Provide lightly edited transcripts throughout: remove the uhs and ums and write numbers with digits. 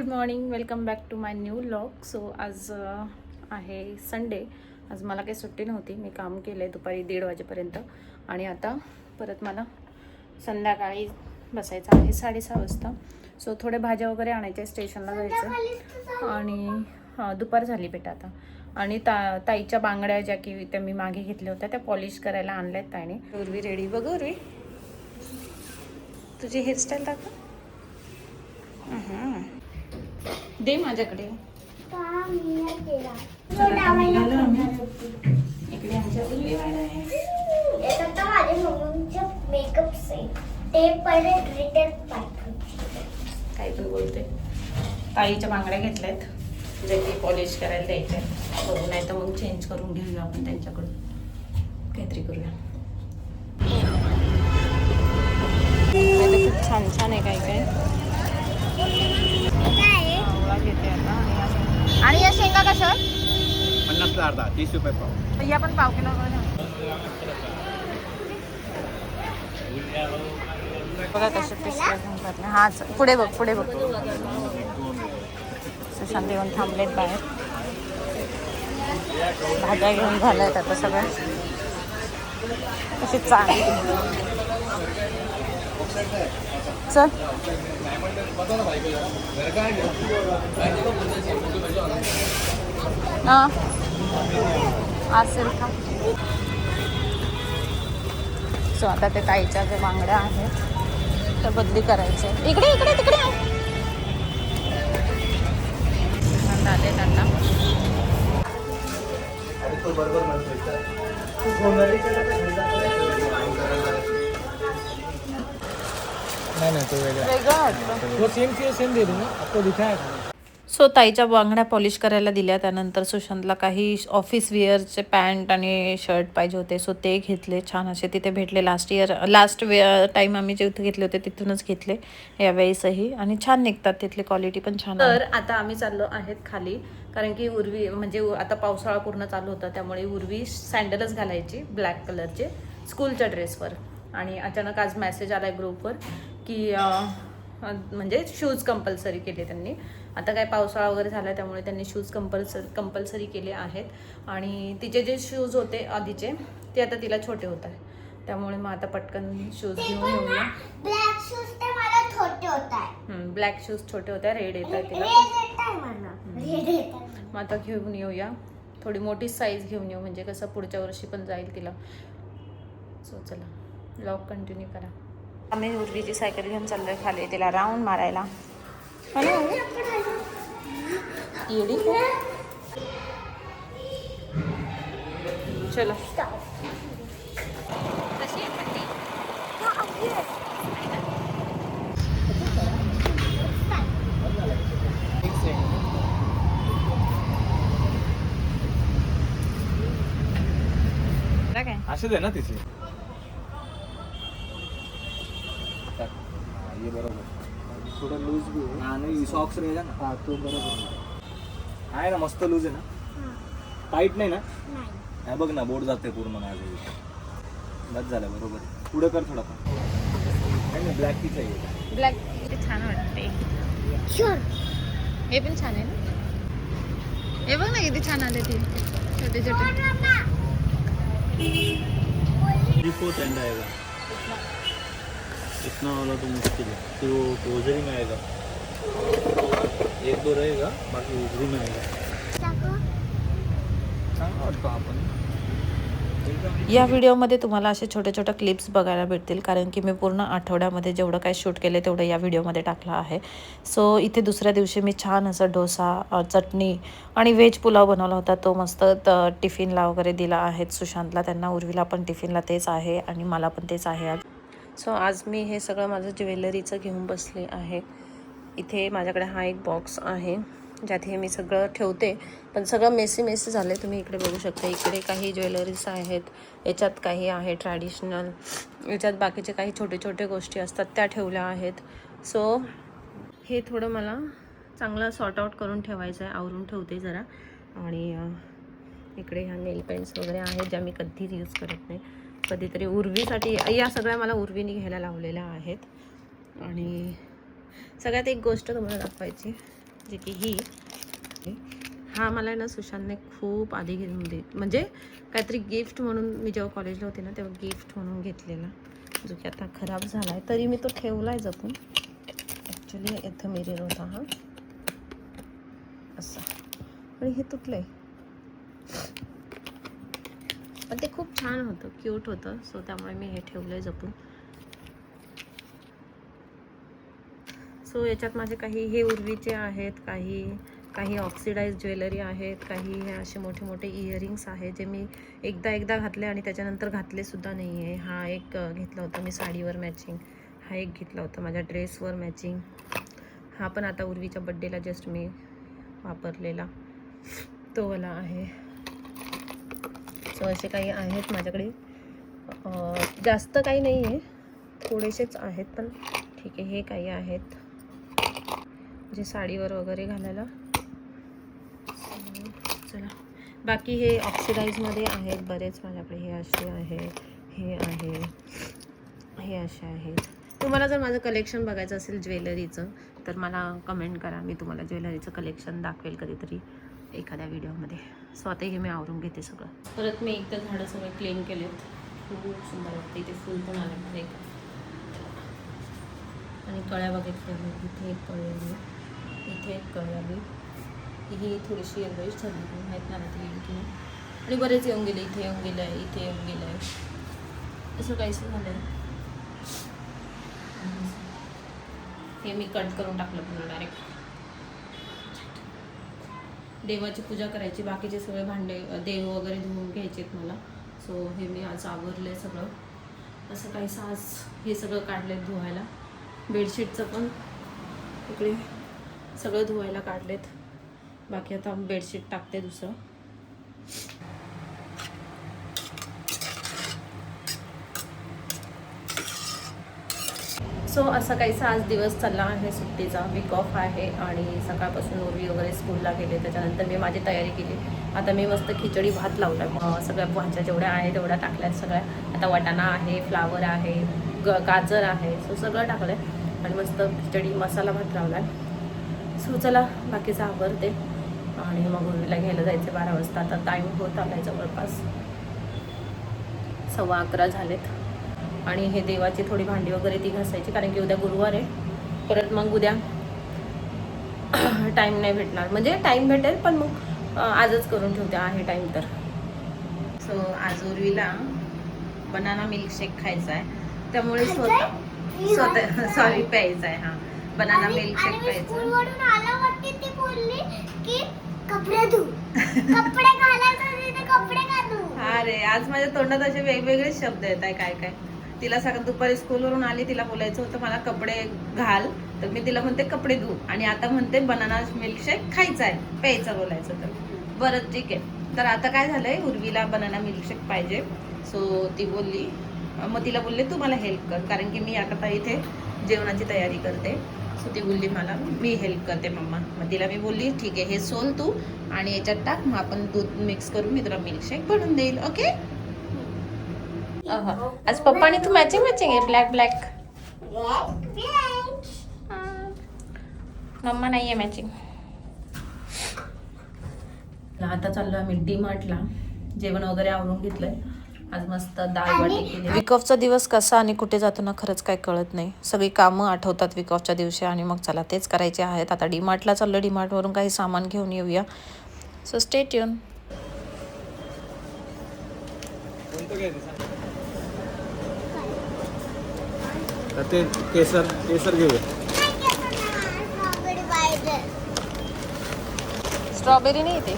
Good morning, welcome back to my new vlog. So आज आहे Sunday. आज मला काही सुट्टी नव्हती. मी काम केलं आहे दुपारी 1:30 वाजेपर्यंत आणि आता परत मला संध्याकाळी बसायचं आहे 6:30 वाजता. सो थोडे भाज्या वगैरे आणायच्या, स्टेशनला जायचं आणि दुपार झाली बेटा आता. आणि ताईच्या बांगड्या ज्या की त्या मी मागे घेतल्या होत्या त्या पॉलिश करायला आणल्यात ताईने. उर्वी रेडी. बघ उर्वी, तुझी हेअरस्टाईल दाखव. दे माझ्याकडे. इकडे आमच्या उर्वी वाडा आहे. काही पण बोलते. ताईच्या बांगड्या घेतल्यात जे की पॉलिश करायला द्यायच्या. बघू, नाही तर मग चेंज करून घेऊया आपण त्यांच्याकडून, काहीतरी करूया. खूप छान छान आहे. काय काय घेते आता. आणि या शेंगा कशा? 50 ला अर्धा, 30 रुपये पाव. या पण पाव किलो बघा कसे पिशव्या घेऊन. हाच पुढे बघ, पुढे बघ. सुशांत येऊन थांबलेत बाहेर. भाज्या घेऊन झाल्यात आता सगळ्या. कशी चांगली. चल असेल का. सो आता ते ताईच्या जे बांगड्या आहेत त्या बदली करायचे. इकडे इकडे तिकडे आले त्यांना. सो ताईच्या बांगड्या पॉलिश करायला दिल्या. त्यानंतर सुशांतला काही ऑफिस वेअरचे पॅन्ट आणि शर्ट पाहिजे होते. सो ते घेतले. छान असे तिथे भेटले. लास्ट टाइम आम्ही जे घेतले होते तिथूनच घेतले यावेळेसही. आणि छान निघतात, तिथली क्वालिटी पण छान. तर आता आम्ही चाललो आहेत खाली, कारण की उर्वी म्हणजे आता पावसाळा पूर्ण चालू होता त्यामुळे उर्वी सँडलच घालायची ब्लॅक कलरचे स्कूलच्या ड्रेसवर. आणि अचानक आज मेसेज आलाय ग्रुपवर की म्हणजे शूज कंपल्सरी केले त्यांनी. आता काय पावसाळा वगैरे झाला त्यामुळे त्यांनी शूज कंपल्सरी केले आहेत. आणि तिचे जे शूज होते आधीचे ते आता तिला छोटे होत आहे. त्यामुळे मग आता पटकन शूज घेऊन येऊया. ब्लॅक शूज ते मला छोटे होत आहे. ब्लॅक शूज छोटे होते, रेड येत आहे तिला. मग आता घेऊन येऊया. थोडी मोठी साईज घेऊन येऊ म्हणजे कसं पुढच्या वर्षी पण जाईल तिला. सो चला व्लॉग कंटिन्यू करा. आम्ही उर्वीची सायकल घेऊन चाललोय खाली तिला राऊंड मारायला. येडी चलो. काय असेच आहे ना तिचे. ये बरोबर थोड़ा लूज भी है. हाँ नहीं सॉक्स रहेगा ना. हाँ तो बरोबर आहे ना. मस्त लूज आहे ना. टाईट नाही ना. नाही बघ ना, बोट जाते पूर्ण माझं. बस झालं बरोबर. पुढे कर थोडा. नाही ब्लॅक टीच आहे. ब्लॅक छान वाटते. हे पण छान आहे ना. हे बघ ना किती छान आले ते छोटे छोटे. एंड आएगा इतना वाला तो मुश्किल है. तो वो पोजरी में आएगा. 1-2 रहेगा, बाकी उजरी में आएगा. चांगला वाटतो आपण. या व्हिडिओमध्ये तुम्हाला असे छोटे छोटे क्लिप्स बघायला भेटतील, कारण की मी पूर्ण आठवड्यामध्ये जेवढं काय शूट केलं तेवढं या व्हिडिओमध्ये टाकलं आहे. सो इथे दुसऱ्या दिवशी मी छान असं डोसा, चटणी आणि व्हेज पुलाव बनवला होता. तो मस्त टिफिनला वगैरे दिला आहे सुशांतला. त्यांना उर्वीला पण टिफिनला तेच आहे आणि मला पण तेच आहे आज. सो आज मी हे सगळं माझं ज्वेलरीचं घेऊन बसले आहे. इथे माझ्याकडे हा एक बॉक्स आहे ज्यात हे मी सगळं ठेवते, पण सगळं मेसी झालं आहे. तुम्ही इकडे बघू शकता. इकडे काही ज्वेलरीज आहेत, याच्यात काही आहे ट्रॅडिशनल, याच्यात बाकीचे काही छोटे छोटे गोष्टी असतात त्या ठेवल्या आहेत. सो हे थोडं मला चांगलं सॉर्ट आउट करून ठेवायचं आहे. आवरून ठेवते जरा. आणि इकडे ह्या नेल पेन्स वगैरे आहेत ज्या मी कधीच यूज करत नाही. कधीतरी उर्वीसाठी या सगळ्या मला उर्वीने घ्यायला लावलेल्या आहेत. आणि सगळ्यात एक गोष्ट तुम्हाला दाखवायची. जे की ही हा मला ना सुशांतने खूप आधी घेऊन म्हणजे काहीतरी गिफ्ट म्हणून, मी जेव्हा कॉलेजला होते ना तेव्हा गिफ्ट म्हणून घेतलेला, जो की आता खराब झाला आहे, तरी मी तो ठेवला आहे जपून. ॲक्च्युली इथं मिरर होता हा असा, आणि हे तुटलं आहे, पण ते खूप छान होतं, क्यूट होतं, सो त्यामुळे मी हे ठेवलं आहे जपून. सो याच्यात माझे काही हे उर्वीचे आहेत, काही ऑक्सिडाइज ज्वेलरी आहेत, काही हे असे मोठे मोठे इयरिंग्स आहेत जे मी एकदा घातले आणि त्याच्यानंतर घातले सुद्धा नाही आहे. हा एक घेतला होता मी साडीवर मॅचिंग, हा एक घेतला होता माझ्या ड्रेसवर मॅचिंग, हा पण आता उर्वीच्या बड्डेला जस्ट मी वापरलेला तो वाला आहे. सो असे काही आहेत माझ्याकडे, जास्त काही नाही आहे, थोडेसेच आहेत, पण ठीक आहे. हे काही आहेत जे साडीवर वगैरे घालायला. चला, बाकी हे ऑक्सिडाईजमध्ये आहेत बरेच माझ्याकडे, हे असे आहे, हे आहे, हे असे आहेत. तुम्हाला जर माझं कलेक्शन बघायचं असेल ज्वेलरीचं तर मला कमेंट करा, मी तुम्हाला ज्वेलरीचं कलेक्शन दाखवेल कधीतरी एखाद्या व्हिडिओमध्ये. सो आता हे मी आवरून घेते सगळं. परत मी एकदा झाडं सगळे क्लीन केलेत, खूप सुंदर वाटतं. इथे फुल पण आले माझे, आणि कळ्या बघितल्या, इथे एक कळी आली, इथे एक कळी आली, ही थोडीशी येल्लोइश झाली, माहीत नाही ती येईल की नाही, आणि बरेच येऊन गेले, इथे येऊन गेलं आहे, इथे येऊन गेलं आहे, असं काहीसं झालं आहे. हे मी कट करून टाकलं पुन्हा डायरेक्ट. देवाची पूजा करायची, बाकीचे सगळे भांडे देव वगैरे धुवून घ्यायचेत मला. सो हे मी आज आवरलं सगळं, असं काहीसं आज हे सगळं काढलेत धुवायला. बेडशीटचं पण इकडे सगळं धुवायला काढलेत, बाकी आता बेडशीट टाकते दुसरं. सो असं काहीसा आज दिवस चालला आहे, सुट्टीचा वीक ऑफ आहे, आणि सकाळपासून उर्वी वगैरे स्कूलला गेले, त्याच्यानंतर मी माझी तयारी केली. आता मी मस्त खिचडी भात लावला आहे, सगळ्या भाज्या जेवढ्या आहे तेवढ्या टाकल्यात सगळ्या. आता वाटाणा आहे, फ्लावर आहे, गाजर आहे, सो सगळं टाकलं आहे, आणि मस्त खिचडी मसाला भात लावला आहे. सो चला बाकीचं आवरते, आणि मग उर्वीला घ्यायला जायचं 12 वाजता. आता टाईम होत आला आहे, जवळपास 11:15 झालेत. आणि हे देवाची थोडी भांडी वगैरे ती घासायची, कारण की उद्या गुरुवार आहे. परत मग उद्या टाईम नाही भेटणार, म्हणजे टाईम भेटेल पण मग आजच करून ठेवते, आहे टाईम तर. सो आज उर्वीला बनाना मिल्कशेक खायचा आहे, त्यामुळे स्वतः सॉरी प्यायचा आहे. हां, बनाना मिल्कशेक प्यायचा. ती बोलली की कपडे धु, कपडे घालायचे ते कपडे का धु. अरे आज माझ्या तोंडात असे वेगवेगळे शब्द येत आहे, काय काय. तिला सगळं दुपारी स्कूलवरून आली, तिला बोलायचं होतं मला कपडे घाल, तर मी तिला म्हणते कपडे धु, आणि आता म्हणते बनाना मिल्कशेक खायचा आहे, प्यायचं बोलायचं तर. बरं ठीक आहे. तर आता काय झालंय, उर्वीला बनाना मिल्कशेक पाहिजे. सो ती बोलली, मग तिला बोलले तू मला हेल्प कर, कारण की मी आता इथे जेवणाची तयारी करते. सो ती बोलली मला मी हेल्प करते मम्मा. मग तिला मी बोलली ठीक आहे, हे सोल तू आणि याच्यात टाक, मग आपण दूध मिक्स करून मी तुला मिल्कशेक बनवून देईल. ओके. आज पप्पा आणि तू मॅचिंग आहे, ब्लॅक ब्लॅक. मम्मा नाही आहे मॅचिंग. आता चाललो आम्ही डी-मार्टला, जेवण वगैरे आवरून घेतलंय. आज मस्त डाळ वाटी केली. वीक ऑफचा दिवस कसा आणि कुठे जातो ना खरंच काय कळत नाही. सगळी कामं आठवतात वीक ऑफच्या दिवशी, आणि मग चला तेच करायचे आहेत. आता डी-मार्टला चाललो, डी-मार्टवरून काही सामान घेऊन येऊया. So stay tune. ते केसर केसर घेऊया. स्ट्रॉबेरी नाही येते,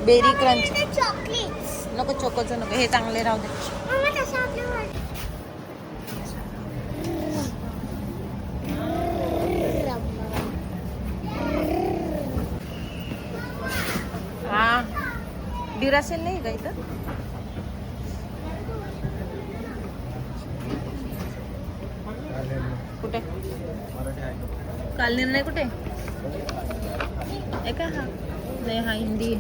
बेरी क्रंच चॉकलेट्स नको, चोकोचं नको, हे चांगले राहू दे. हा, ड्युरासेल नाही का इथं? कुठे कालनेर नाही, कुठे आहे का? हा नाही, हा हिंदी.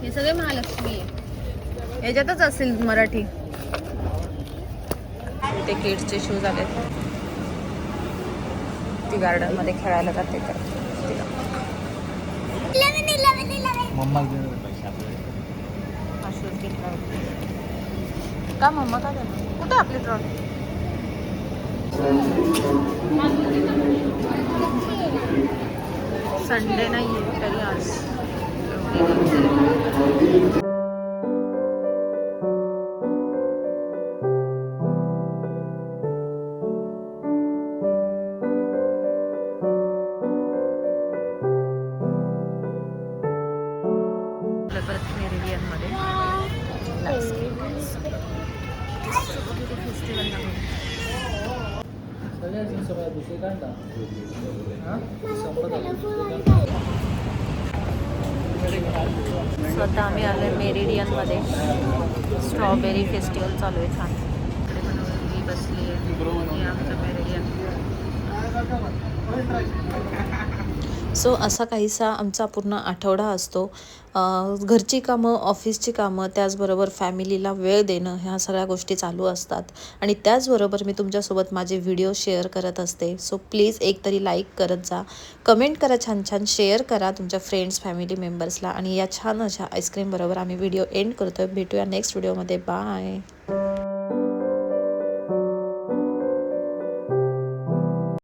हे सगळे महालक्ष्मी आहे, याच्यातच असेल मराठी. ते किड्सचे शूज आले. ती गार्डनमध्ये खेळायला जाते तर तिला मम्मा हा शूज घेतला होता. का मम्मा का झालं कुठे आपली ट्रॉली संडे नाही आहे तरी आज परत मेरिडियनमध्ये स्वतः आम्ही आलो आहे मेरिडियनमध्ये. स्ट्रॉबेरी फेस्टिवल चालू आहे छान. इकडे पण मुलगी बसली आहे. हे आमचं मेरिडियन. सो असा काहीसा आमचा पूर्ण आठवडा असतो. घरची कामं, ऑफिसची कामं, त्याचबरोबर फॅमिलीला वेळ देणं, ह्या सगळ्या गोष्टी चालू असतात. आणि त्याचबरोबर मी तुमच्यासोबत माझे व्हिडिओ शेअर करत असते. सो प्लीज एक तरी लाईक करत जा, कमेंट करा छान छान, शेअर करा तुमच्या फ्रेंड्स फॅमिली मेंबर्सला. आणि या छान अशा आईस्क्रीमबरोबर आम्ही व्हिडिओ एंड करतो आहे. भेटूया नेक्स्ट व्हिडिओमध्ये. बाय.